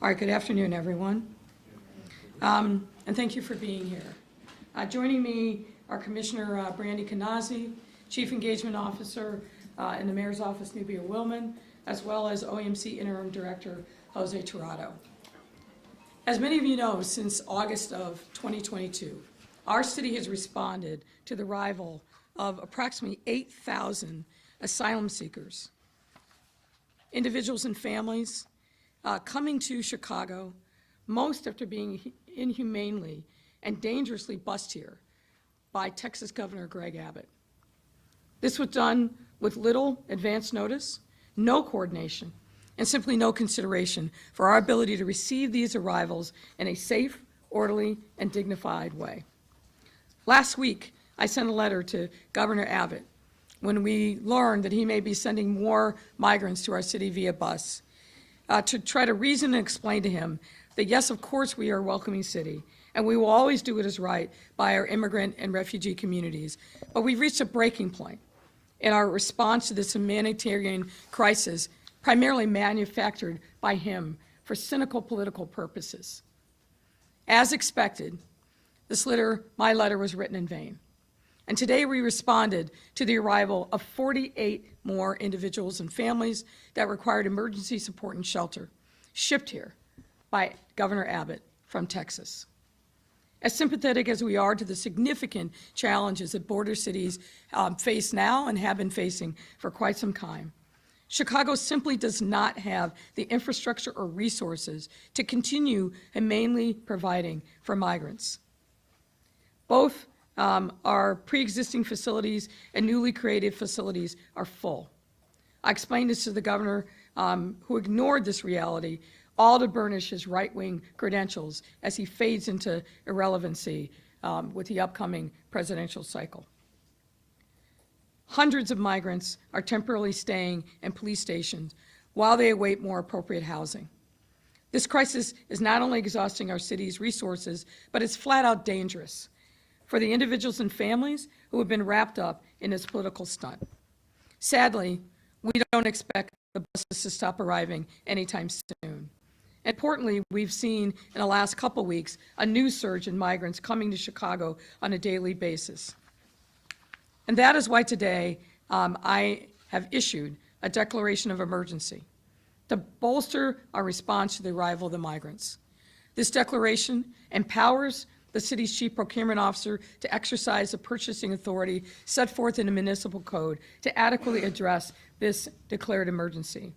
All right, good afternoon, everyone. And thank you for being here. Joining me are Commissioner Brandy Kanazi, Chief Engagement Officer in the Mayor's Office, Nubia Willman, as well as OEMC Interim Director, Jose Tirado. As many of you know, since August of 2022, our city has responded to the arrival of approximately 8,000 asylum seekers, individuals and families coming to Chicago, most after being inhumanely and dangerously bused here by Texas Governor Greg Abbott. This was done with little advance notice, no coordination, and simply no consideration for our ability to receive these arrivals in a safe, orderly, and dignified way. Last week, I sent a letter to Governor Abbott when we learned that he may be sending more migrants to our city via bus, to try to reason and explain to him that yes, of course we are a welcoming city, and we will always do what is right by our immigrant and refugee communities. But we've reached a breaking point in our response to this humanitarian crisis, primarily manufactured by him for cynical political purposes. As expected, my letter was written in vain. And today we responded to the arrival of 48 more individuals and families that required emergency support and shelter, shipped here by Governor Abbott from Texas. As sympathetic as we are to the significant challenges that border cities face now and have been facing for quite some time, Chicago simply does not have the infrastructure or resources to continue humanely providing for migrants. Both our pre-existing facilities and newly created facilities are full. I explained this to the governor, who ignored this reality, all to burnish his right-wing credentials as he fades into irrelevancy with the upcoming presidential cycle. Hundreds of migrants are temporarily staying in police stations while they await more appropriate housing. This crisis is not only exhausting our city's resources, but it's flat out dangerous for the individuals and families who have been wrapped up in this political stunt. Sadly, we don't expect the buses to stop arriving anytime soon. Importantly, we've seen in the last couple weeks a new surge in migrants coming to Chicago on a daily basis. And that is why today I have issued a declaration of emergency to bolster our response to the arrival of the migrants. This declaration empowers the city's chief procurement officer to exercise the purchasing authority set forth in the municipal code to adequately address this declared emergency.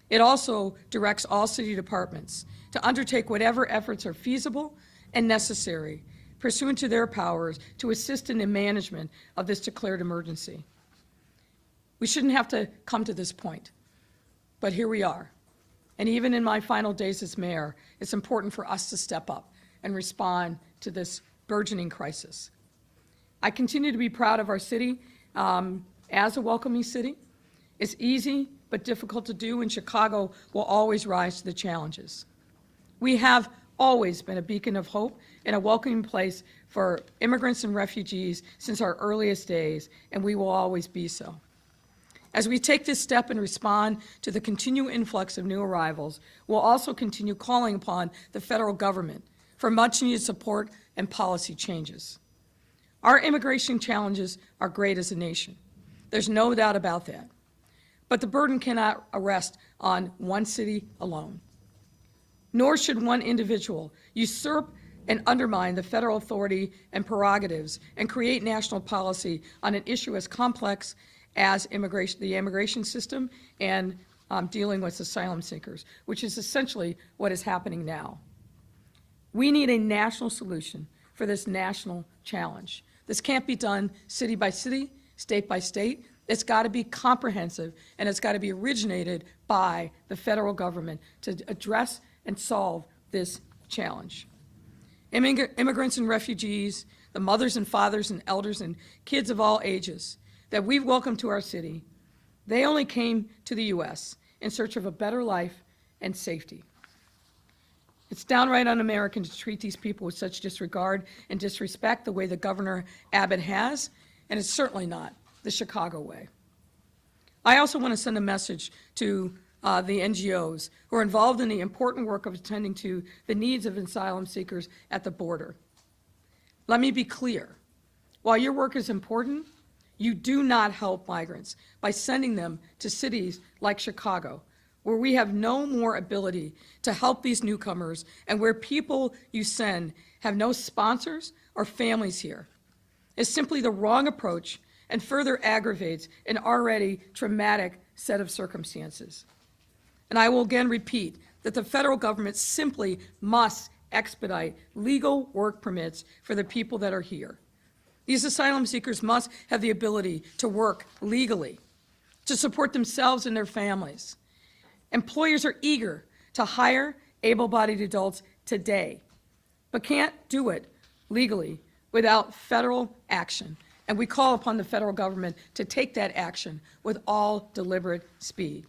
It also directs all city departments to undertake whatever efforts are feasible and necessary pursuant to their powers to assist in the management of this declared emergency. We shouldn't have to come to this point, but here we are. And even in my final days as mayor, it's important for us to step up and respond to this burgeoning crisis. I continue to be proud of our city as a welcoming city. It's easy but difficult to do, and Chicago will always rise to the challenges. We have always been a beacon of hope and a welcoming place for immigrants and refugees since our earliest days, and we will always be so. As we take this step and respond to the continued influx of new arrivals, we'll also continue calling upon the federal government for much-needed support and policy changes. Our immigration challenges are great as a nation. There's no doubt about that. But the burden cannot rest on one city alone. Nor should one individual usurp and undermine the federal authority and prerogatives and create national policy on an issue as complex as the immigration system and dealing with asylum seekers, which is essentially what is happening now. We need a national solution for this national challenge. This can't be done city by city, state by state. It's got to be comprehensive, and it's got to be originated by the federal government to address and solve this challenge. Immigrants and refugees, the mothers and fathers and elders and kids of all ages that we've welcomed to our city, they only came to the U.S. in search of a better life and safety. It's downright un-American to treat these people with such disregard and disrespect the way that Governor Abbott has, and it's certainly not the Chicago way. I also want to send a message to the NGOs who are involved in the important work of attending to the needs of asylum seekers at the border. Let me be clear. While your work is important, you do not help migrants by sending them to cities like Chicago, where we have no more ability to help these newcomers and where people you send have no sponsors or families here. It's simply the wrong approach and further aggravates an already traumatic set of circumstances. And I will again repeat that the federal government simply must expedite legal work permits for the people that are here. These asylum seekers must have the ability to work legally, to support themselves and their families. Employers are eager to hire able-bodied adults today, but can't do it legally without federal action. And we call upon the federal government to take that action with all deliberate speed.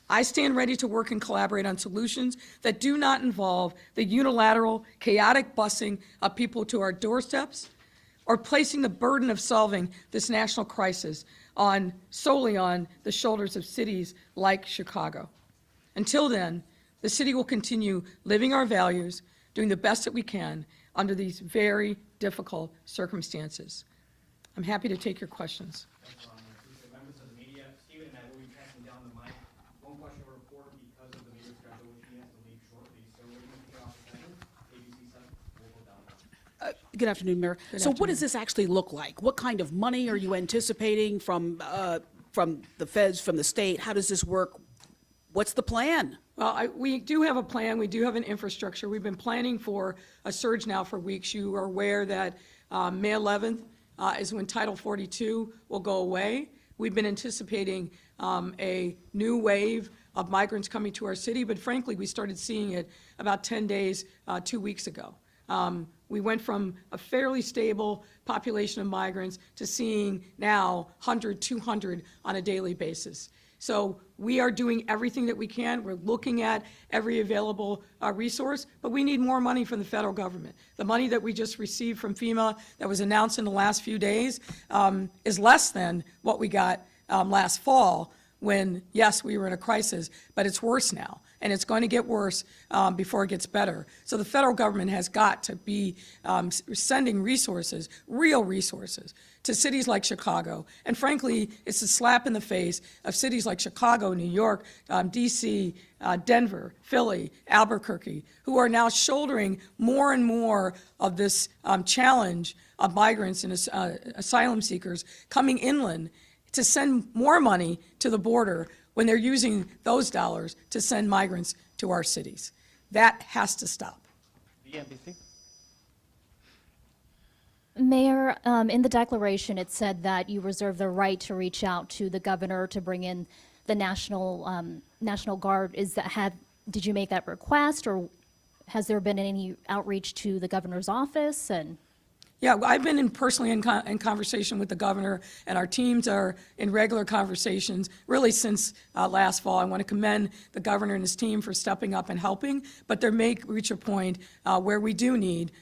I stand ready to work and collaborate on solutions that do not involve the unilateral, chaotic busing of people to our doorsteps or placing the burden of solving this national crisis solely on the shoulders of cities like Chicago. Until then, the city will continue living our values, doing the best that we can under these very difficult circumstances. I'm happy to take your questions. Members of the media, Stephen and I will be passing down the mic. One question for a reporter because of the media schedule, which he has to leave shortly. So we're going to kick off the segment. ABC 7, we'll go down. Good afternoon, Mayor. What does this actually look like? What kind of money are you anticipating from the feds, from the state? How does this work? What's the plan? Well, we do have a plan. We do have an infrastructure. We've been planning for a surge now for weeks. You are aware that May 11th is when Title 42 will go away. We've been anticipating a new wave of migrants coming to our city, but frankly, we started seeing it about 10 days, 2 weeks ago. We went from a fairly stable population of migrants to seeing now 100, 200 on a daily basis. So we are doing everything that we can. We're looking at every available resource, but we need more money from the federal government. The money that we just received from FEMA that was announced in the last few days is less than what we got last fall when, yes, we were in a crisis, but it's worse now. And it's going to get worse before it gets better. So the federal government has got to be sending resources, real resources, to cities like Chicago. And frankly, it's a slap in the face of cities like Chicago, New York, DC, Denver, Philly, Albuquerque, who are now shouldering more and more of this challenge of migrants and asylum seekers coming inland to send more money to the border when they're using those dollars to send migrants to our cities. That has to stop. NBC. Mayor, in the declaration, it said that you reserve the right to reach out to the governor to bring in the National Guard. Did you make that request, or has there been any outreach to the governor's office? And yeah, I've been personally in conversation with the governor, and our teams are in regular conversations really since last fall. I want to commend the governor and his team for stepping up and helping, but there may reach a point where we do need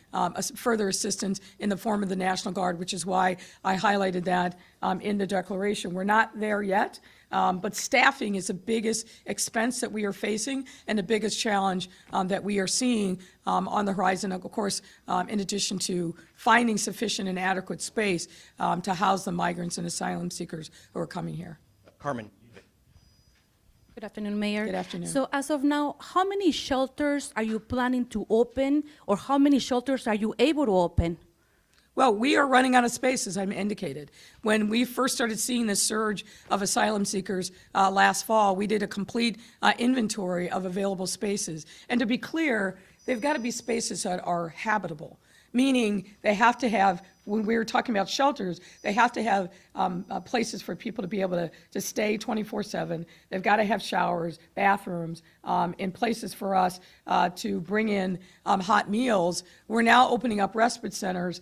further assistance in the form of the National Guard, which is why I highlighted that in the declaration. We're not there yet. But staffing is the biggest expense that we are facing and the biggest challenge that we are seeing on the horizon, of course, in addition to finding sufficient and adequate space to house the migrants and asylum seekers who are coming here. Carmen. Good afternoon, Mayor. Good afternoon. So as of now, how many shelters are you planning to open, or how many shelters are you able to open? Well, we are running out of space, as I indicated. When we first started seeing this surge of asylum seekers last fall, we did a complete inventory of available spaces. And to be clear, they've got to be spaces that are habitable, meaning they have to have, when we were talking about shelters, they have to have places for people to be able to stay 24/7. They've got to have showers, bathrooms, and places for us to bring in hot meals. We're now opening up respite centers.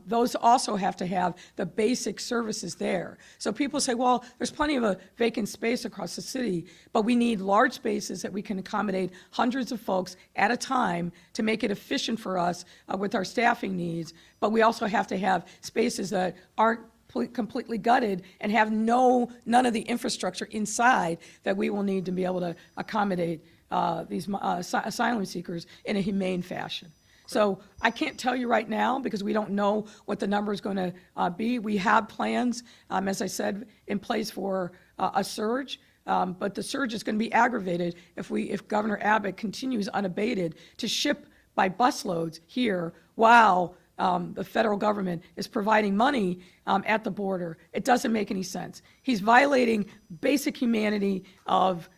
Those also have to have the basic services there. So people say, well, there's plenty of a vacant space across the city, but we need large spaces that we can accommodate hundreds of folks at a time to make it efficient for us with our staffing needs. But we also have to have spaces that aren't completely gutted and have none of the infrastructure inside that we will need to be able to accommodate these asylum seekers in a humane fashion. So I can't tell you right now because we don't know what the number is going to be. We have plans, as I said, in place for a surge. But the surge is going to be aggravated if Governor Abbott continues unabated to ship by busloads here while the federal government is providing money at the border. It doesn't make any sense. He's violating basic humanity of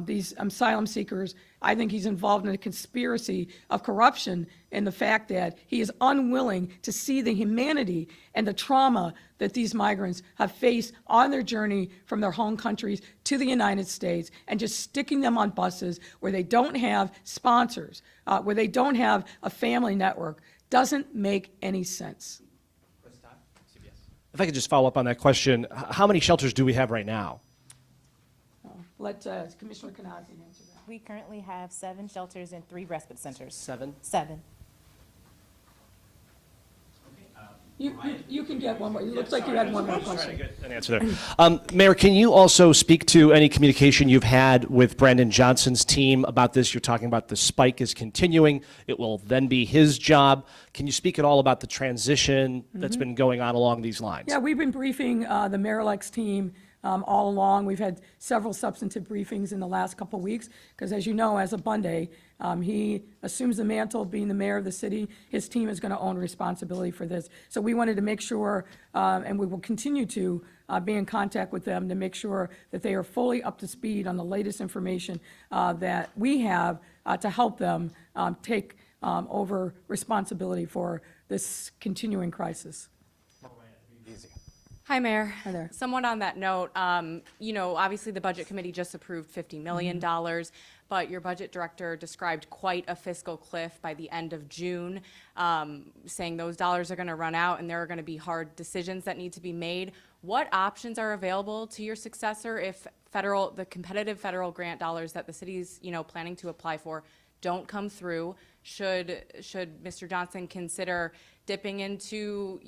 these asylum seekers. I think he's involved in a conspiracy of corruption in the fact that he is unwilling to see the humanity and the trauma that these migrants have faced on their journey from their home countries to the United States, and just sticking them on buses where they don't have sponsors, where they don't have a family network, doesn't make any sense. If I could just follow up on that question, how many shelters do we have right now? Let Commissioner Kanazi answer that. We currently have 7 shelters and 3 respite centers. 7? 7. You can get one more. It looks like you had one more question. Get an answer there. Mayor, can you also speak to any communication you've had with Brandon Johnson's team about this? You're talking about the spike is continuing. It will then be his job. Can you speak at all about the transition that's been going on along these lines? Yeah, we've been briefing the Mayor-elect's team all along. We've had several substantive briefings in the last couple of weeks, because as you know, as of Monday, he assumes the mantle of being the mayor of the city. His team is going to own responsibility for this. So we wanted to make sure, and we will continue to be in contact with them to make sure that they are fully up to speed on the latest information that we have to help them take over responsibility for this continuing crisis. Hi, Mayor. Hi there. Somewhat on that note, obviously the Budget Committee just approved $50 million, but your budget director described quite a fiscal cliff by the end of June, saying those dollars are going to run out and there are going to be hard decisions that need to be made. What options are available to your successor if the competitive federal grant dollars that the city's, planning to apply for don't come through? Should Mr. Johnson consider dipping into,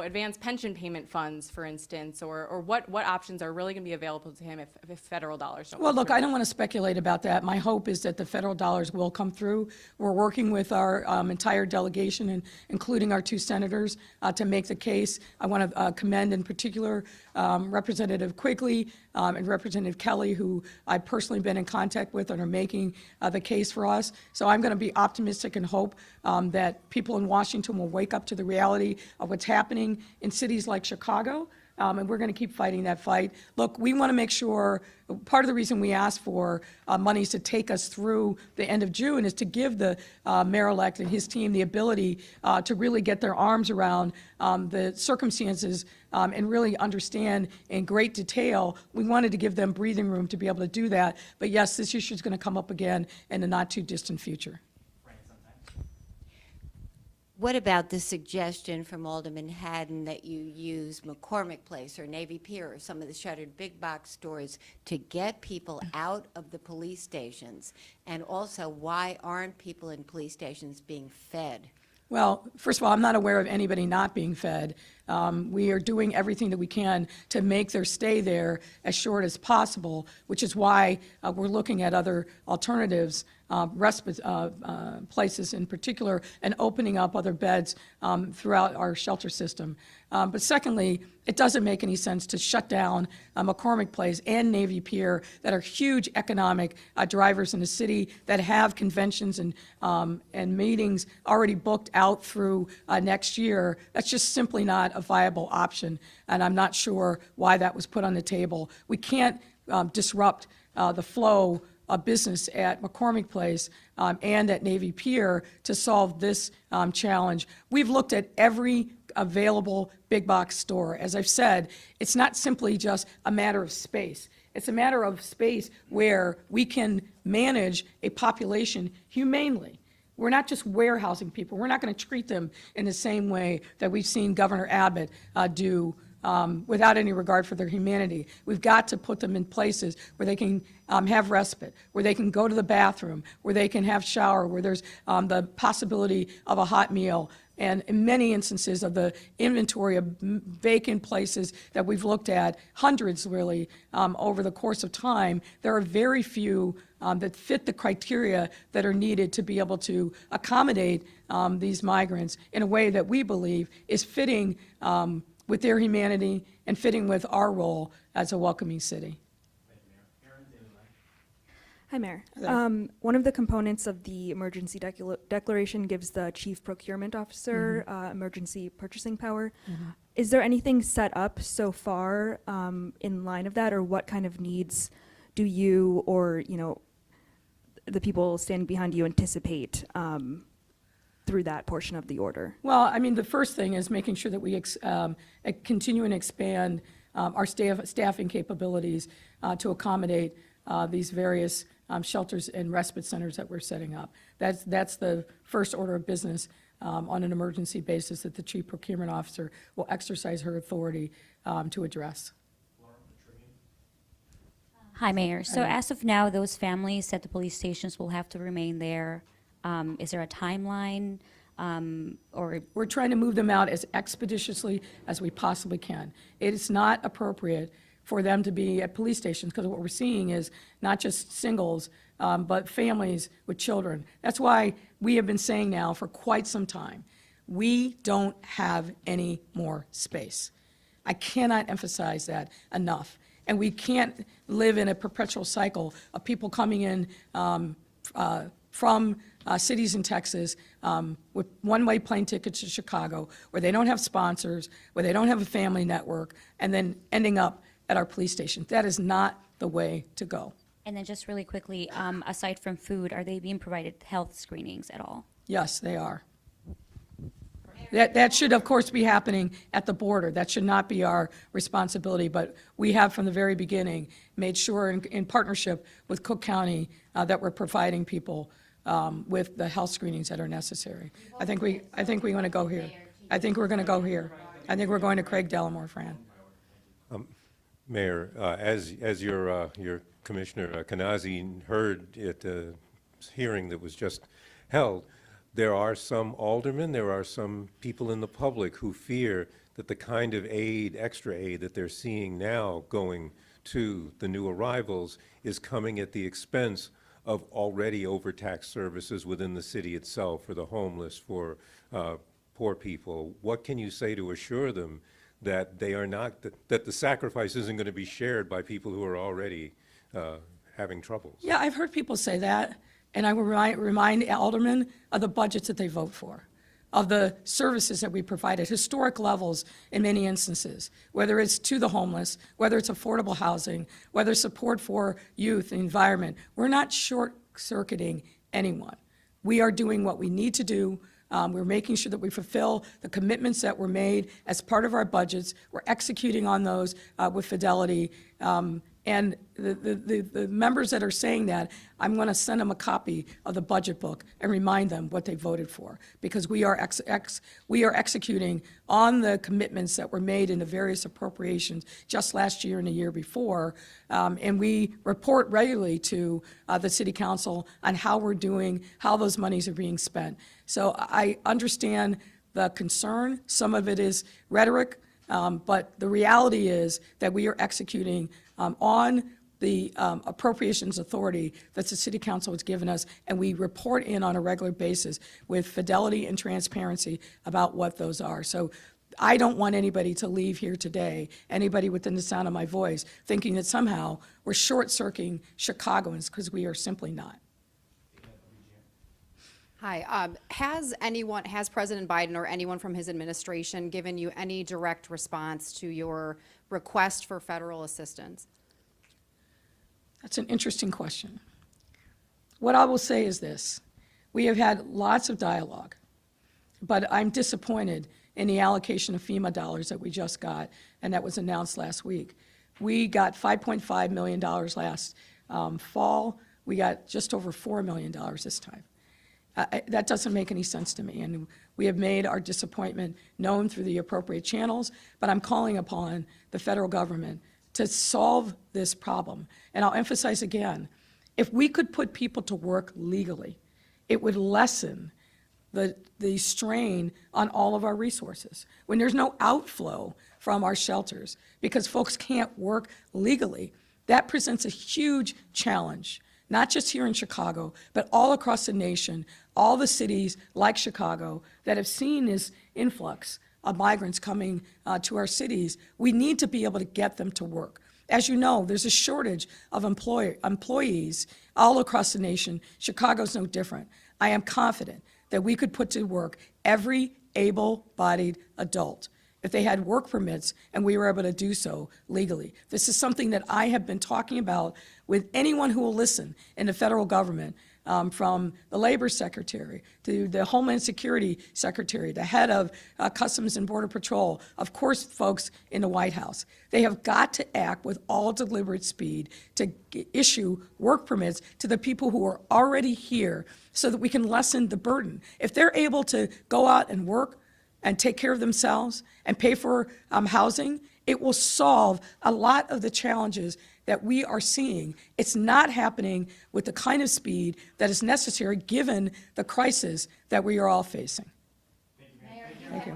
advanced pension payment funds, for instance, or what options are really going to be available to him if federal dollars don't Well, come look, through? I don't want to speculate about that. My hope is that the federal dollars will come through. We're working with our entire delegation, and including our 2 senators, to make the case. I want to commend in particular Representative Quigley and Representative Kelly, who I've personally been in contact with and are making the case for us. So I'm going to be optimistic and hope that people in Washington will wake up to the reality of what's happening in cities like Chicago, and we're going to keep fighting that fight. Look, we want to make sure, part of the reason we asked for monies to take us through the end of June is to give the mayor-elect and his team the ability to really get their arms around the circumstances and really understand in great detail. We wanted to give them breathing room to be able to do that. But yes, this issue is going to come up again in the not-too-distant future. What about the suggestion from Alderman Haddon that you use McCormick Place or Navy Pier or some of the shuttered big box stores to get people out of the police stations? And also, why aren't people in police stations being fed? Well, first of all, I'm not aware of anybody not being fed. We are doing everything that we can to make their stay there as short as possible, which is why we're looking at other alternatives, respite places in particular, and opening up other beds throughout our shelter system. But secondly, it doesn't make any sense to shut down McCormick Place and Navy Pier that are huge economic drivers in the city, that have conventions and meetings already booked out through next year. That's just simply not a viable option, and I'm not sure why that was put on the table. We can't disrupt the flow of business at McCormick Place and at Navy Pier to solve this challenge. We've looked at every available big box store. As I've said, it's not simply just a matter of space. It's a matter of space where we can manage a population humanely. We're not just warehousing people. We're not going to treat them in the same way that we've seen Governor Abbott do without any regard for their humanity. We've got to put them in places where they can have respite, where they can go to the bathroom, where they can have shower, where there's the possibility of a hot meal. And in many instances of the inventory of vacant places that we've looked at, hundreds really, over the course of time, there are very few that fit the criteria that are needed to be able to accommodate these migrants in a way that we believe is fitting with their humanity and fitting with our role as a welcoming city. Hi, Mayor. One of the components of the emergency declaration gives the chief procurement officer emergency purchasing power. Is there anything set up so far in line of that, or what kind of needs do you or the people standing behind you anticipate through that portion of the order? Well, I mean, the first thing is making sure that we continue and expand our staffing capabilities to accommodate these various shelters and respite centers that we're setting up. That's the first order of business on an emergency basis that the chief procurement officer will exercise her authority to address. Hi, Mayor. So as of now, those families at the police stations will have to remain there. Is there a timeline or? We're trying to move them out as expeditiously as we possibly can. It is not appropriate for them to be at police stations, because what we're seeing is not just singles, but families with children. That's why we have been saying now for quite some time, we don't have any more space. I cannot emphasize that enough. And we can't live in a perpetual cycle of people coming in from cities in Texas with one-way plane tickets to Chicago, where they don't have sponsors, where they don't have a family network, and then ending up at our police station. That is not the way to go. And then just really quickly, aside from food, are they being provided health screenings at all? Yes, they are. That should, of course, be happening at the border. That should not be our responsibility, but we have from the very beginning made sure in partnership with Cook County that we're providing people with the health screenings that are necessary. I think we want to go here. I think we're going to go here. I think we're going to Craig Dellamore, Fran. Mayor, as your Commissioner Kanazi heard at the hearing that was just held, there are some aldermen, there are some people in the public who fear that the kind of aid, extra aid that they're seeing now going to the new arrivals is coming at the expense of already overtaxed services within the city itself, for the homeless, for poor people. What can you say to assure them that they are not, that the sacrifice isn't going to be shared by people who are already having troubles? Yeah, I've heard people say that, and I will remind aldermen of the budgets that they vote for, of the services that we provide at historic levels in many instances, whether it's to the homeless, whether it's affordable housing, whether support for youth, the environment. We're not short-circuiting anyone. We are doing what we need to do. We're making sure that we fulfill the commitments that were made as part of our budgets. We're executing on those with fidelity. And the members that are saying that, I'm going to send them a copy of the budget book and remind them what they voted for, because we are executing on the commitments that were made in the various appropriations just last year and the year before, and we report regularly to the City Council on how we're doing, how those monies are being spent. So I understand the concern. Some of it is rhetoric, but the reality is that we are executing on the appropriations authority that the City Council has given us, and we report in on a regular basis with fidelity and transparency about what those are. So I don't want anybody to leave here today, anybody within the sound of my voice, thinking that somehow we're short-circuiting Chicagoans, because we are simply not. Hi, has President Biden or anyone from his administration given you any direct response to your request for federal assistance? That's an interesting question. What I will say is this: we have had lots of dialogue, but I'm disappointed in the allocation of FEMA dollars that we just got, and that was announced last week. We got $5.5 million last fall. We got just over $4 million this time. That doesn't make any sense to me, and we have made our disappointment known through the appropriate channels, but I'm calling upon the federal government to solve this problem. And I'll emphasize again, if we could put people to work legally, it would lessen the strain on all of our resources. When there's no outflow from our shelters because folks can't work legally, that presents a huge challenge, not just here in Chicago, but all across the nation, all the cities like Chicago that have seen this influx of migrants coming to our cities. We need to be able to get them to work. As you know, there's a shortage of employees all across the nation. Chicago's no different. I am confident that we could put to work every able-bodied adult if they had work permits and we were able to do so legally. This is something that I have been talking about with anyone who will listen in the federal government, from the Labor Secretary to the Homeland Security Secretary, the head of Customs and Border Patrol, of course, folks in the White House. They have got to act with all deliberate speed to issue work permits to the people who are already here so that we can lessen the burden. If they're able to go out and work and take care of themselves and pay for housing, it will solve a lot of the challenges that we are seeing. It's not happening with the kind of speed that is necessary given the crisis that we are all facing. Thank you.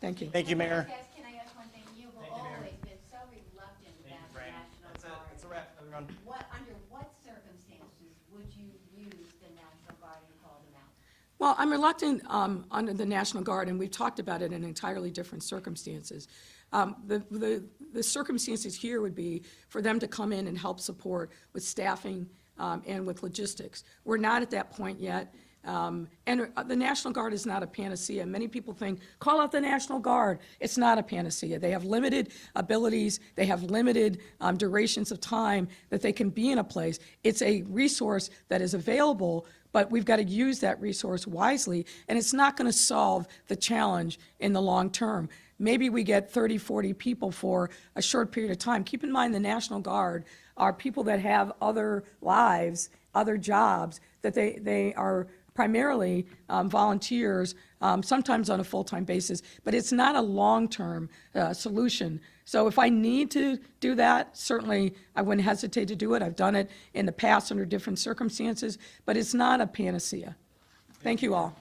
Thank you. Thank you, Mayor. Can I ask one thing? You've always been so reluctant about the National Guard. It's a wrap, everyone. Under what circumstances would you use the National Guard and call them out? Well, I'm reluctant under the National Guard, and we've talked about it in entirely different circumstances. The circumstances here would be for them to come in and help support with staffing and with logistics. We're not at that point yet. And the National Guard is not a panacea. Many people think, call out the National Guard. It's not a panacea. They have limited abilities. They have limited durations of time that they can be in a place. It's a resource that is available, but we've got to use that resource wisely, and it's not going to solve the challenge in the long term. Maybe we get 30, 40 people for a short period of time. Keep in mind the National Guard are people that have other lives, other jobs, that they are primarily volunteers, sometimes on a full-time basis, but it's not a long-term solution. So if I need to do that, certainly I wouldn't hesitate to do it. I've done it in the past under different circumstances, but it's not a panacea. Thank you all.